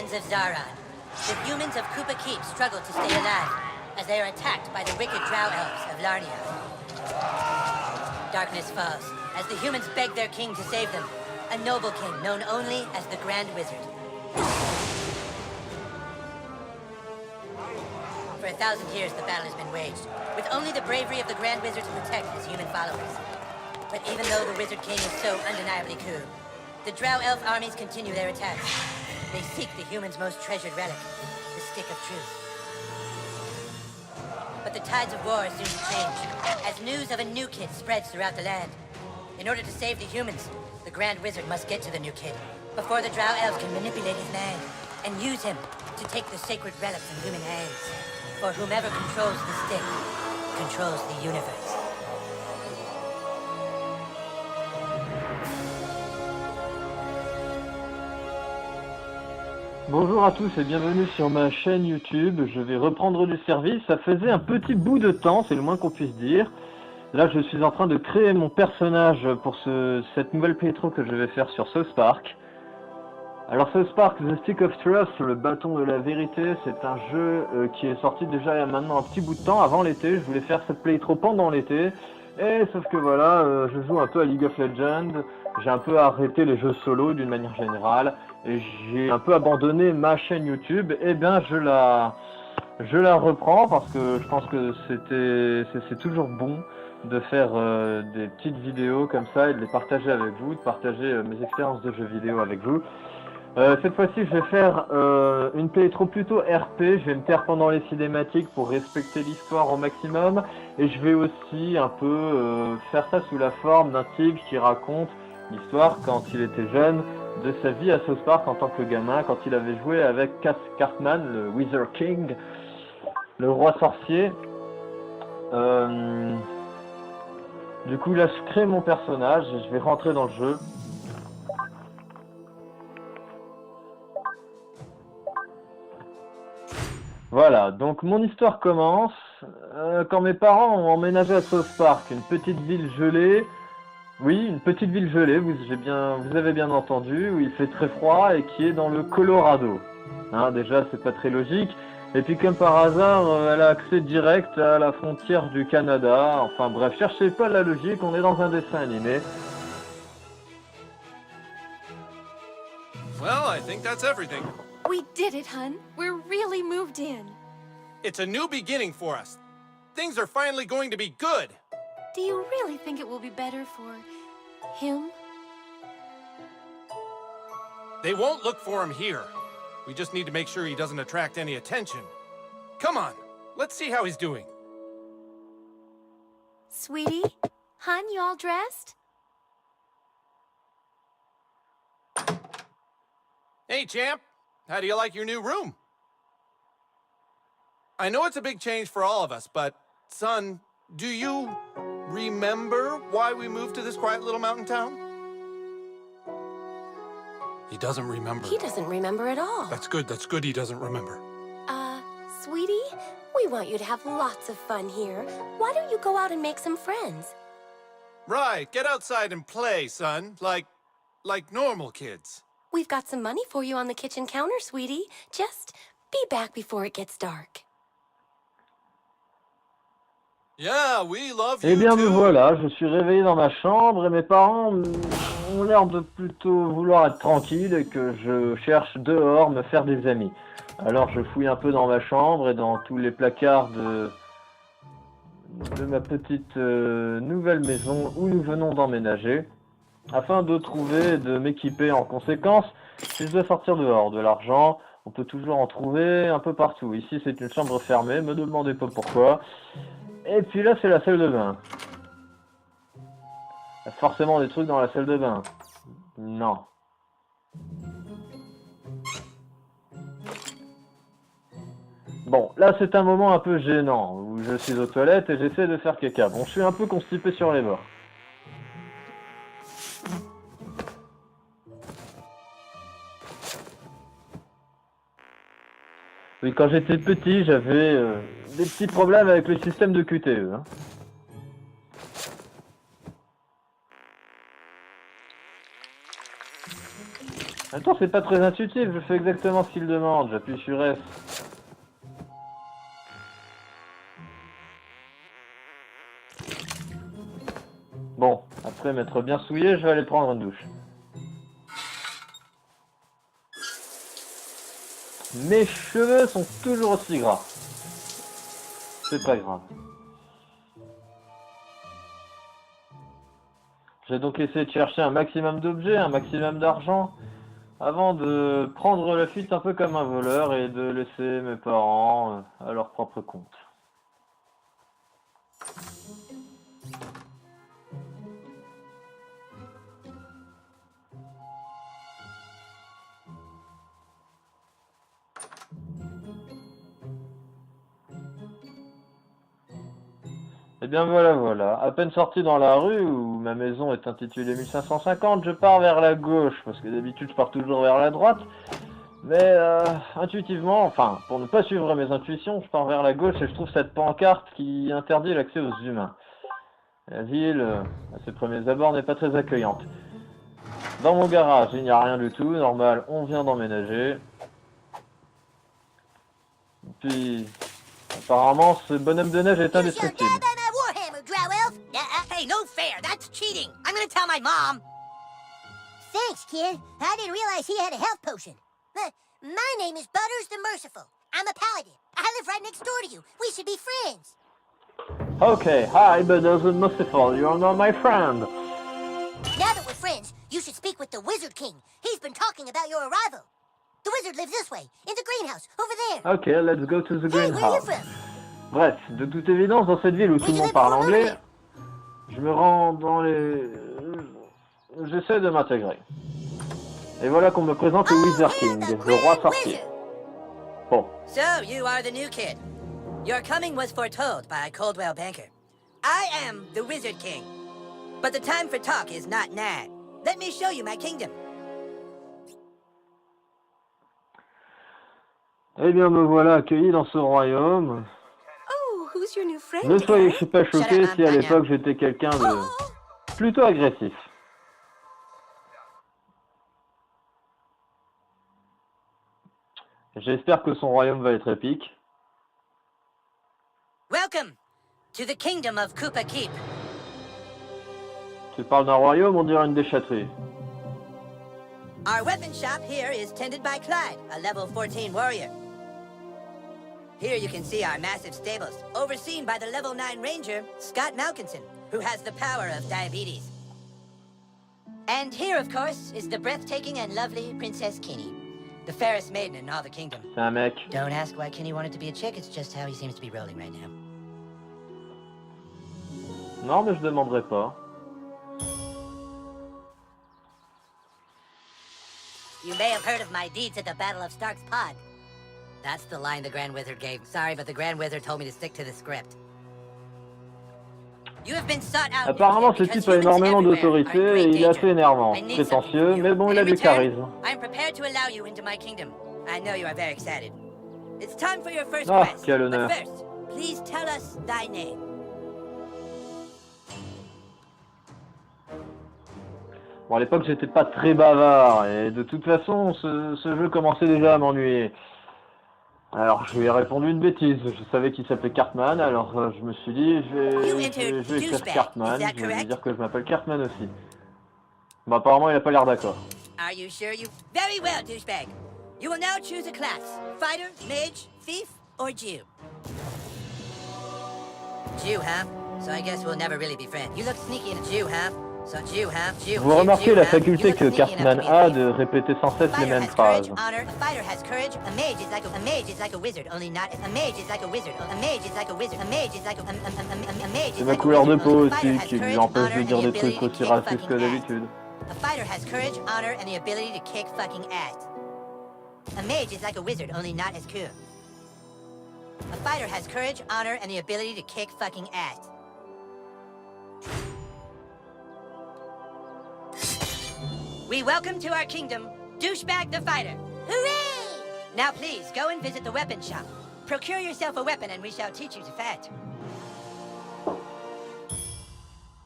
lands of Zaron, the humans of Koopa Keep struggle to stay alive as they are attacked by the wicked drow elves of Larnia. Darkness falls as the humans beg their king to save them, a noble king known only as the Grand Wizard. For 1,000 years, the battle has been waged, with only the bravery of the Grand Wizard to protect his human followers. But even though the Wizard King is so undeniably cool, the Drow Elf armies continue their attacks. They seek the humans' most treasured relic, the Stick of Truth. But the tides of war soon change, as news of a new kid spreads throughout the land. In order to save the humans, the Grand Wizard must get to the new kid, before the Drow Elves can manipulate his mind, and use him to take the sacred relic from human hands. For whomever controls the stick, controls the universe. Bonjour à tous et bienvenue sur ma chaîne YouTube. Je vais reprendre du service. Ça faisait un petit bout de temps, c'est le moins qu'on puisse dire. Là, je suis en train de créer mon personnage pour cette nouvelle playthrough que je vais faire sur South Park. Alors South Park, The Stick of Truth, le bâton de la vérité, c'est un jeu qui est sorti déjà il y a maintenant un petit bout de temps, avant l'été. Je voulais faire cette playthrough pendant l'été. Et sauf que voilà, je joue un peu à League of Legends. J'ai un peu arrêté les jeux solo d'une manière générale. Et j'ai un peu abandonné ma chaîne YouTube. Et bien je la reprends parce que je pense que c'est toujours bon de faire des petites vidéos comme ça et de les partager avec vous, de partager mes expériences de jeux vidéo avec vous. Cette fois-ci, je vais faire une playthrough plutôt RP. Je vais me taire pendant les cinématiques pour respecter l'histoire au maximum. Et je vais aussi un peu faire ça sous la forme d'un type qui raconte l'histoire quand il était jeune, de sa vie à South Park en tant que gamin, quand il avait joué avec Cass Cartman, le Wizard King, le roi sorcier. Du coup, là, je crée mon personnage et je vais rentrer dans le jeu. Voilà, donc mon histoire commence quand mes parents ont emménagé à South Park, une petite ville gelée. Oui, une petite ville gelée, vous avez bien entendu, où il fait très froid et qui est dans le Colorado. Hein, déjà, c'est pas très logique. Et puis comme par hasard, elle a accès direct à la frontière du Canada. Enfin bref, cherchez pas la logique, on est dans un dessin animé. Well, I think that's everything. We did it, hun. We're really moved in. It's a new beginning for us. Things are finally going to be good. Do you really think it will be better for him? They won't look for him here. We just need to make sure he doesn't attract any attention. Come on, let's see how he's doing. Sweetie? Hun, you all dressed? Hey, champ. How do you like your new room? I know it's a big change for all of us, but, son, do you remember why we moved to this quiet little mountain town? He doesn't remember. He doesn't remember at all. That's good he doesn't remember. Sweetie, we want you to have lots of fun here. Why don't you go out and make some friends? Right, get outside and play, son, like normal kids. We've got some money for you on the kitchen counter, sweetie. Just be back before it gets dark. Yeah, we love you Eh bien me too. voilà, je suis réveillé dans ma chambre et mes parents ont l'air de plutôt vouloir être tranquilles et que je cherche dehors me faire des amis. Alors je fouille un peu dans ma chambre et dans tous les placards de ma petite nouvelle maison où nous venons d'emménager, afin de trouver et de m'équiper en conséquence. Si je dois sortir dehors, de l'argent, on peut toujours en trouver un peu partout. Ici c'est une chambre fermée, me demandez pas pourquoi. Et puis là c'est la salle de bain. Il y a forcément des trucs dans la salle de bain. Non. Bon, là c'est un moment un peu gênant, où je suis aux toilettes et j'essaie de faire caca. Bon, je suis un peu constipé sur les bords. Oui, quand j'étais petit, j'avais des petits problèmes avec le système de QTE. Hein. Attends, c'est pas très intuitif, je fais exactement ce qu'il demande, j'appuie sur S. Bon, après m'être bien souillé, je vais aller prendre une douche. Mes cheveux sont toujours aussi gras. C'est pas grave. J'ai donc essayé de chercher un maximum d'objets, un maximum d'argent, avant de prendre la fuite un peu comme un voleur et de laisser mes parents à leur propre compte. Eh bien voilà. À peine sorti dans la rue où ma maison est intitulée 1550, je pars vers la gauche, parce que d'habitude je pars toujours vers la droite. Mais intuitivement, enfin, pour ne pas suivre mes intuitions, je pars vers la gauche et je trouve cette pancarte qui interdit l'accès aux humains. La ville, à ses premiers abords, n'est pas très accueillante. Dans mon garage, il n'y a rien du tout, normal, on vient d'emménager. Puis, apparemment, ce bonhomme de neige est indestructible. Hey, no fair. That's cheating. I'm gonna tell my mom. Thanks, kid. I didn't realize he had a health potion. My name is Butters the Merciful. I'm a paladin. I live right next door to you. We should be friends. Okay, hi, Butters the Merciful. You are not my friend. Now that we're friends, you should speak with the Wizard King. He's been talking about your arrival. The wizard lives this way, in the greenhouse, over there. Okay, let's go to the Hey, where are you greenhouse. from? Bref, de toute évidence, dans cette ville où tout le monde parle anglais, je me rends dans les... J'essaie de m'intégrer. Et voilà qu'on me présente le Wizard King, le roi sorcier. Bon. So, you are the new kid. Your coming was foretold by Coldwell Banker. I am the Wizard King. But the time for talk is not now. Let me show you my kingdom. Eh bien, me voilà accueilli dans ce royaume. Oh, who's your new friend? Ne soyez Garrett? pas choqués Shut up, si à Anya. l'époque j'étais quelqu'un de plutôt agressif. J'espère que son royaume va être épique. Welcome to the kingdom of Koopa Keep. Tu parles d'un royaume, on dirait une déchetterie. Our weapon shop here is tended by Clyde, a level 14 warrior. Here you can see our massive stables, overseen by the level 9 ranger, Scott Malkinson, who has the power of diabetes. And here, of course, is the breathtaking and lovely Princess Kinney, the fairest maiden in all the kingdom. C'est un mec. Don't ask why Kinney wanted to be a chick, it's just how he seems to be rolling right now. Non, mais je demanderai pas. You may have heard of my deeds at the Battle of Stark's Pod. That's the line the Grand Wizard gave. Sorry, but the Grand Wizard told me to stick to the script. You have been sought out. Apparemment, ce because type a humans énormément everywhere d'autorité are in et great il est assez danger. énervant, I need prétentieux, something from mais you. bon, il In a du return, charisme. I'm prepared to allow you into my kingdom. I know you are very excited. It's time for your first Ah, quest. quel But honneur. first, please tell us thy name. Bon, à l'époque, j'étais pas très bavard, et de toute façon, ce jeu commençait déjà à m'ennuyer. Alors, je lui ai répondu une bêtise. Je savais qu'il s'appelait Cartman, alors je me suis dit, je vais écrire Cartman, je vais lui dire que je m'appelle Cartman aussi. Bon, apparemment, il a pas l'air d'accord. Are you sure you... Very well, douchebag. You will now choose a class. Fighter, mage, thief, or Jew. Jew, huh? So I guess we'll never really be friends. You look sneaky in a Jew, huh? So Jew, huh? Jew, Vous Jew, remarquez Jew, la huh? faculté You que look sneaky enough Cartman to be a a thief. de répéter sans cesse les Fighter mêmes has courage, phrases. honor. A fighter has courage. A mage is like a mage is like a wizard, only not a mage is like a wizard. A mage is like a wizard. A mage is like a mage is C'est ma like a couleur de wizard, peau only a fighter aussi has qui lui courage, empêche honor, de and dire the des trucs ability to aussi kick racistes fucking que ass. d'habitude. A fighter has courage, honor, and the ability to kick fucking ass. A mage is like a wizard, only not as cool. A fighter has courage, honor, and the ability to kick fucking ass. We welcome to our kingdom, Douchebag the Fighter. Hooray! Now please, go and visit the weapon shop. Procure yourself a weapon and we shall teach you to fight.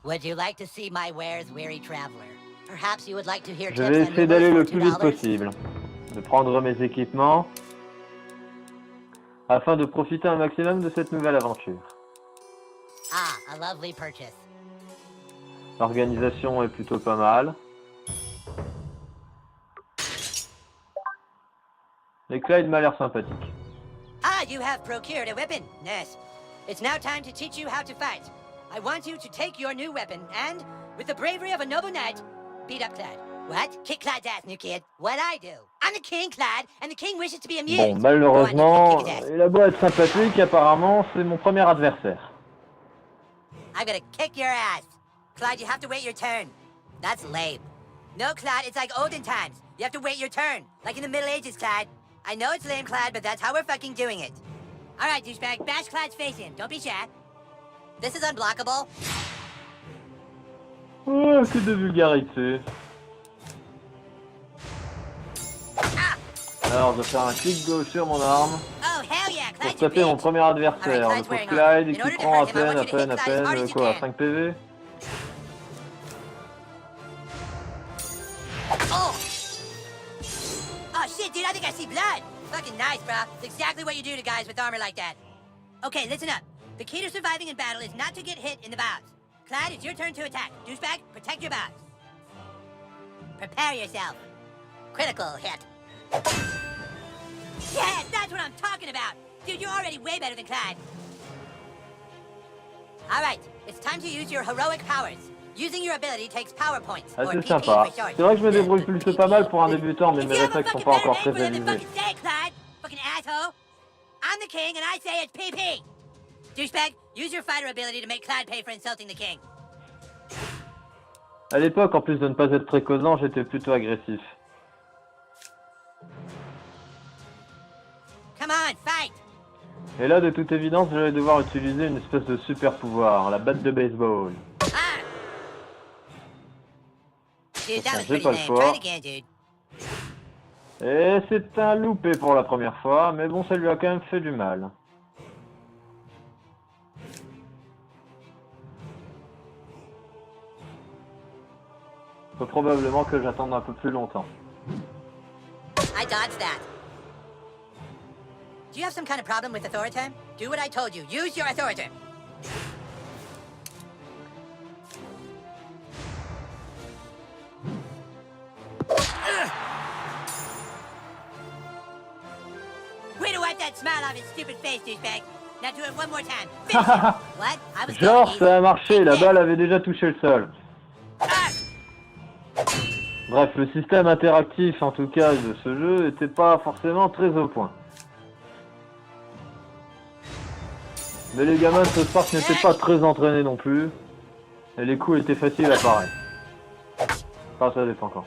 Would you like to see my wares, weary traveler? Perhaps you would like to hear Je tips vais on essayer Lumos d'aller for le plus vite $2? possible, de prendre mes équipements, afin de profiter un maximum de cette nouvelle aventure. Ah, a lovely purchase. L'organisation est plutôt pas mal. Et Clyde m'a l'air sympathique. Ah, you have procured a weapon. Yes. It's now time to teach you how to fight. I want you to take your new weapon and, with the bravery of a noble knight, beat up Clyde. What? Kick Clyde's ass, new kid. What'd I do? I'm the king, Clyde, and the king wishes to be amused. Bon, malheureusement, Go on, you kid, kick his ass. il a beau être sympathique, apparemment, c'est mon premier adversaire. I'm gonna kick your ass. Clyde, you have to wait your turn. That's lame. No, Clyde, it's like olden times. You have to wait your turn. Like in the Middle Ages, Clyde. I know it's lame, Clyde, but that's how we're fucking doing it. All right, douchebag, bash Clyde's face in. Don't be shy. This is unblockable. Oh, que de vulgarité. Alors, je vais faire un clic gauche sur mon arme Oh, hell yeah, pour Clyde's your taper mon bitch. premier adversaire. Alright, Le pauvre Clyde's wearing Clyde armor. qui In order to prend à hurt him, I peine, want you to hit Clyde as hard as you quoi, can. 5 PV. Oh! Oh, shit, dude, I think I see blood. Fucking nice, bro. It's exactly what you do to guys with armor like that. Okay, listen up. The key to surviving in battle is not to get hit in the bows. Clyde, it's your turn to attack. Douchebag, protect your bows. Prepare yourself. Critical hit. Yeah, that's what I'm talking about. Dude, you're already way better than Clyde. All right, it's time to use your heroic powers. Using your ability takes power points, Ah, or c'est PP sympa. for short. C'est vrai que je me débrouille plutôt pas mal pour un débutant, mais If mes you have a réflexes sont fucking pas encore better très name for them, then avisés. fucking say it, Clyde. Fucking asshole. I'm the king, and I say it's PP. Douchebag, use your fighter ability to make Clyde pay for insulting the king. À l'époque, en plus de ne pas être très causant, j'étais plutôt agressif. Come on, fight. Et là, de toute évidence, j'allais devoir utiliser une espèce de super pouvoir, la batte de baseball. Ah. Dude, that was J'ai pretty pas le lame. choix. Try it again, dude. Et c'est un loupé pour la première fois, mais bon, ça lui a quand même fait du mal. Faut probablement que j'attende un peu plus longtemps. I dodged that. Do you have some kind of problem with authority? Do what I told you. Use your authority. Way to wipe that smile off his stupid face, douchebag. Now do it one more time. Finish him. What? I was Genre, going ça a marché, la easy. balle avait déjà touché le sol. Ah! Bref, le système interactif, en tout cas, de ce jeu, était pas forcément très au point. Mais les gamins de ce parc n'étaient pas très entraînés non plus. Et les coups étaient faciles à parer. Enfin, ça dépend quand.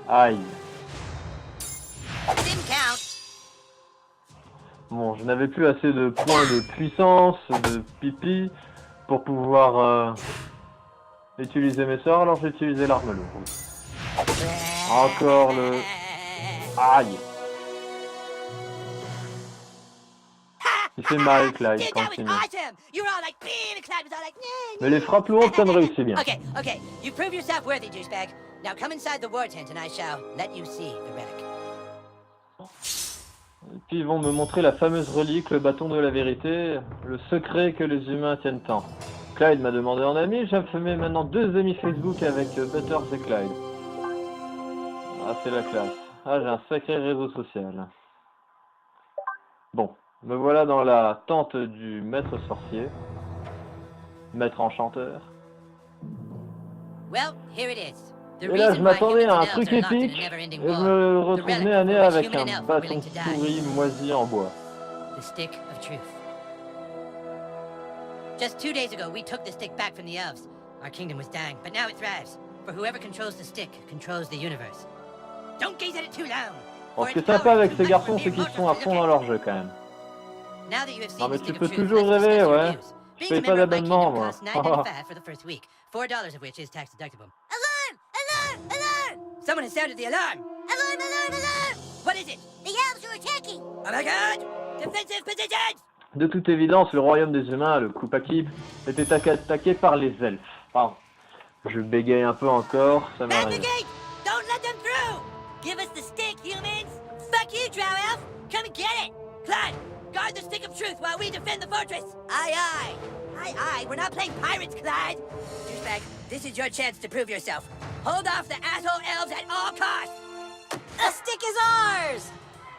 Aïe. Didn't count. Bon, je n'avais plus assez de points de puissance, de pipi, pour pouvoir utiliser mes sorts, alors j'ai utilisé l'arme lourde. Encore le... Aïe. Il fait mal, Clyde, Dude, that was continue. awesome. You were all like, "Bam," and Clyde was all like, "Nah, Mais les frappes lourdes, ça ne réussit bien. Okay, okay. You prove yourself worthy, douchebag. Now come inside the war tent and I shall let you see the relic. Et puis ils vont me montrer la fameuse relique, le bâton de la vérité, le secret que les humains tiennent tant. Clyde m'a demandé en ami, j'ai fait maintenant 2 amis Facebook avec Butters et Clyde. Ah, c'est la classe. Ah, j'ai un sacré réseau social. Bon, me voilà dans la tente du maître sorcier. Maître enchanteur. Well, here it is. The Et là, je reason why m'attendais à un humans and truc elves are locked in a épique, et never-ending je war. me The retrouvais relic à nez for which avec human and un elf were bâton willing to die. pourri moisi en bois. The stick of truth. Just 2 days ago, we took the stick back from the elves. Our kingdom was dying, but now it thrives. For whoever controls the stick controls the universe. Don't gaze at it too long. Bon, for ce qui est its sympa power avec is ces much garçons, more c'est qu'ils immortal sont à to fond look dans at. leur jeu quand même. Now that you have seen Non mais the tu stick peux of truth, toujours let's discuss rêver, your ouais. views. Je Being paye a pas member of my d'abonnement, kingdom moi. costs $9.95 for the first week, $4 of which is tax deductible. Alarm! Alarm! Alarm! Someone has sounded the alarm. Alarm! Alarm! Alarm! What is it? The elves are attacking! Oh my god! Defensive positions! De toute évidence, le royaume des humains, le Kupakip, était attaqué par les elfes. Pardon. Je bégaye un peu encore, ça Man the m'arrive. gate! Don't let them through! Give us the stick, humans! Fuck you, Drow Elf! Come and get it! Clyde, guard the stick of truth while we defend the fortress! Aye, aye! Aye, aye, we're not playing pirates, Clyde! Douchebag, this is your chance to prove yourself. Hold off the asshole elves at all costs! The stick is ours!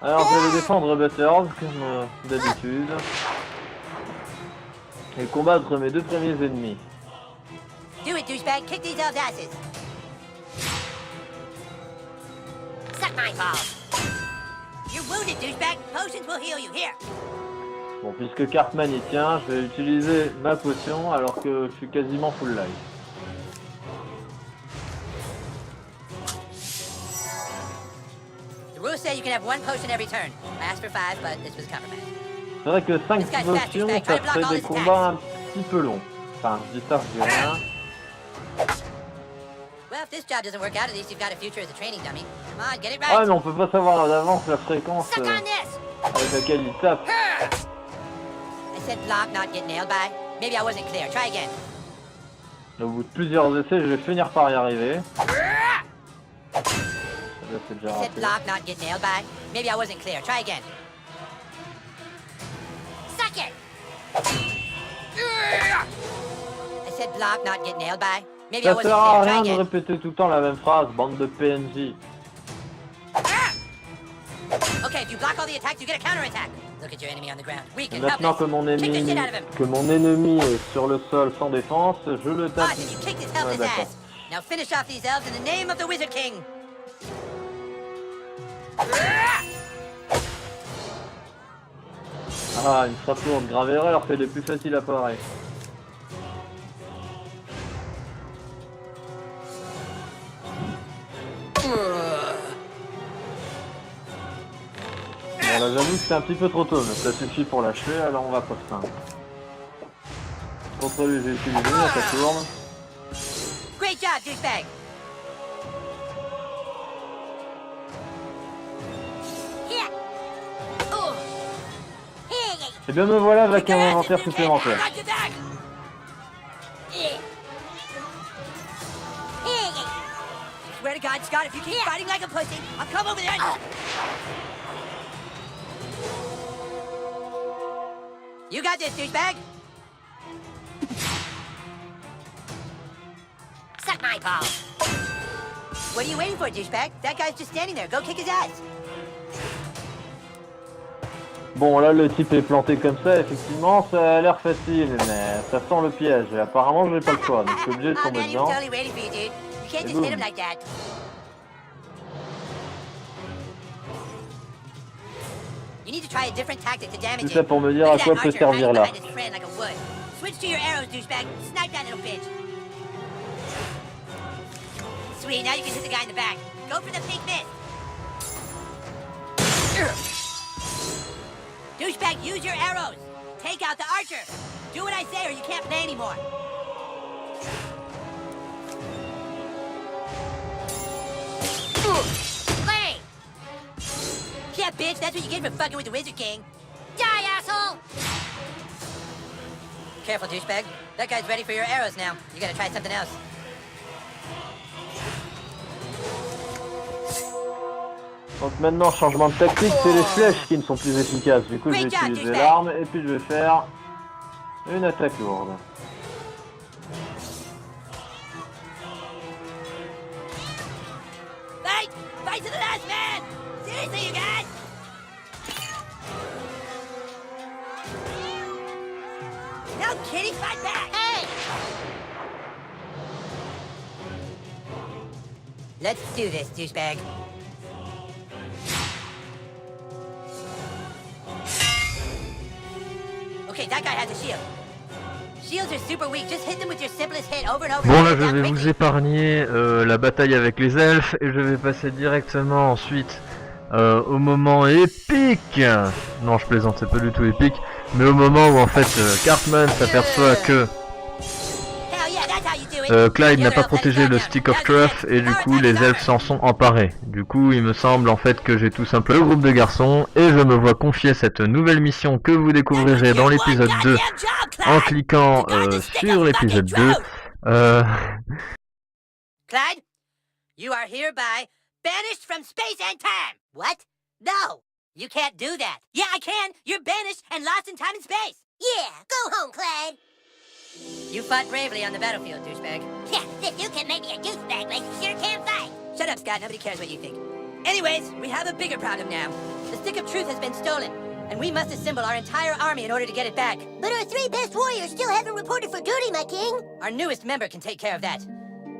Alors je vais défendre Butters, comme d'habitude. Et combattre mes deux premiers ennemis. Do it, douchebag! Kick these elves' asses! Suck my balls! You're wounded, douchebag! Potions will heal you, here! Bon, puisque Cartman y tient, je vais utiliser ma potion alors que je suis quasiment full life. The rules say you can have one potion every turn. I asked for 5, but this was compromised. C'est vrai que 5 potions, ça ferait des combats un petit peu longs. Enfin, je dis ça, je dis rien. Well, if this job doesn't work out, at least you've got a future as a training dummy. Come on, get it Ah right! mais on peut pas savoir d'avance la fréquence Suck on this! avec laquelle il tape. I said block, not get nailed by. Maybe I wasn't clear. Try again. Au bout de plusieurs essais, je vais finir par y arriver. Ça, c'est déjà I said raté. block, not get nailed by. Maybe I wasn't clear. Try again. Suck it! I said block, not get nailed by. Maybe I Ça wasn't sert à clear. Try rien de again. répéter tout le temps la même phrase, bande de PNJ. Okay, if you block all the attacks, you get a counterattack. Look at your enemy on the ground. Weak Et and maintenant helpless. que Kick the shit out of him. mon ennemi est sur le sol sans défense, je le tape. Awesome, you kicked his Ouais, helpless d'accord. ass. Now finish off these elves in the name of the Wizard King. Ah, une frappe lourde, grave erreur, fait des plus faciles à parer. Bon là j'avoue que c'est un petit peu trop tôt, mais ça suffit pour l'achever, alors on va pas se plaindre. Contre lui j'ai utilisé, ça tourne. Great job, douchebag. Here. Oh. Here. Et bien me voilà avec Kick un their asses, inventaire douchebag. supplémentaire. I got your back. Here. Here. Swear to God, Scott, if you keep fighting like a pussy, I'll come over there and... You got this, douchebag. Suck my balls. What are you waiting for, douchebag? That guy's just standing there. Go kick his ass. Bon là le type est planté comme ça, effectivement ça a l'air facile, mais ça sent le piège. Et apparemment j'ai pas le choix, donc je suis obligé de Oh tomber man, he was dedans. totally waiting for you, dude. You can't Et just hit him boum. like that. You need to try a different tactic to damage Tout him. ça pour me dire à Look at quoi that peut archer servir hiding là. behind his friend like a wood. Switch to your arrows, douchebag. Snipe that little bitch. Sweet, now you can hit the guy in the back. Go for the pink mist. Douchebag, use your arrows. Take out the archer. Do what I say or you can't play anymore. Play! Yeah, bitch, that's what you get for fucking with the Wizard King. Die, asshole! Careful, douchebag. That guy's ready for your arrows now. You gotta try something else. Donc maintenant changement de tactique, c'est les flèches qui ne sont plus efficaces. Du coup je vais utiliser l'arme et puis je vais faire une attaque lourde. Fight! Fight to the last man! Seriously, you guys! No kidding, fight back! Hey! Let's do this, douchebag. Okay, that guy has a shield. Shields are super weak. Just hit them with your simplest hit over and over. Bon and là hit je them vais quickly. vous épargner la bataille avec les elfes et je vais passer directement ensuite au moment épique. Non je plaisante, c'est pas du tout épique, mais au moment où en fait Cartman s'aperçoit que Hell yeah, that's how you do Clyde n'a pas protégé le Stick of Truth et du coup les elfes s'en sont emparés. Du coup il me semble en fait que j'ai tout simplement le groupe de garçons et je me vois confier cette nouvelle mission que vous découvrirez dans l'épisode 2 en cliquant sur l'épisode 2. Clyde, you are hereby banished from space and time. What? No, you can't do that. Yeah, I can. You're banished and lost in time and space. Yeah, go home, Clyde. You fought bravely on the battlefield, douchebag. Yeah, if you can make me a douchebag, like you sure can fight. Shut up, Scott. Nobody cares what you think. Anyways, we have a bigger problem now. The Stick of Truth has been stolen, and we must assemble our entire army in order to get it back. But our 3 best warriors still haven't reported for duty, my king. Our newest member can take care of that.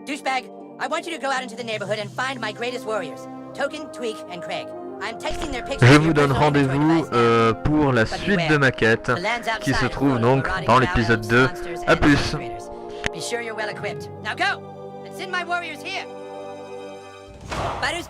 Douchebag, I want you to go out into the neighborhood and find my greatest warriors, Token, Tweak, and Craig. I'm texting their pictures. Je vous donne rendez-vous pour la suite de ma quête qui se trouve donc dans l'épisode 2. A plus. Be sure you're well equipped. Now go and send my warriors here. Butters,